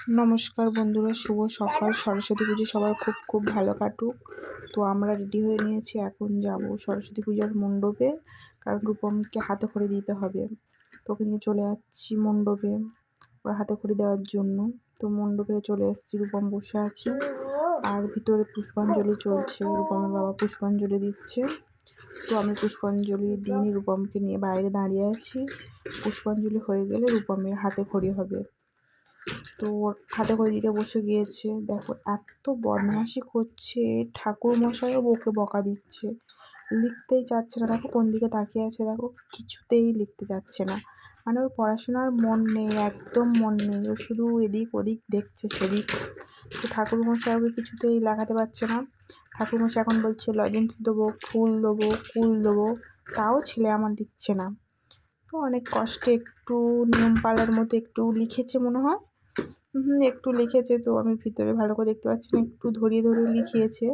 নমস্কার বন্ধুরা, শুভ সকাল। সরস্বতী পুজো সবার খুব খুব ভালো কাটুক। তো আমরা রেডি হয়ে নিয়েছি, এখন যাব সরস্বতী পূজার মণ্ডপে, কারণ রূপমকে হাতে খড়ি দিতে হবে। তোকে নিয়ে চলে যাচ্ছি মণ্ডপে ওর হাতে খড়ি দেওয়ার জন্য। তো মণ্ডপে চলে এসেছি, রূপম বসে আছে আর ভিতরে পুষ্পাঞ্জলি চলছে। রূপমের বাবা পুষ্পাঞ্জলি দিচ্ছে। তো আমি পুষ্পাঞ্জলি দিইনি, রূপমকে নিয়ে বাইরে দাঁড়িয়ে আছি। পুষ্পাঞ্জলি হয়ে গেলে রূপমের হাতে খড়ি হবে। তো ওর হাতে করে দিতে বসে গিয়েছে। দেখো এত বদমাশি করছে, ঠাকুর মশাইও ওকে বকা দিচ্ছে, লিখতেই চাচ্ছে না। দেখো কোন দিকে তাকিয়ে আছে, দেখো কিছুতেই লিখতে চাচ্ছে না। মানে ওর পড়াশোনার মন নেই, একদম মন নেই। ও শুধু এদিক ওদিক দেখছে সেদিক। তো ঠাকুর মশাই ওকে কিছুতেই লাগাতে পারছে না। ঠাকুর মশাই এখন বলছে লজেন্স দেবো, ফুল দেবো, কুল দেবো, তাও ছেলে আমার লিখছে না। তো অনেক কষ্টে একটু নিয়ম পালার মতো একটু লিখেছে মনে হয়। একটু লিখেছে। তো আমি ভিতরে ভালো করে দেখতে পাচ্ছি না, একটু ধরিয়ে ধরিয়ে লিখিয়েছে।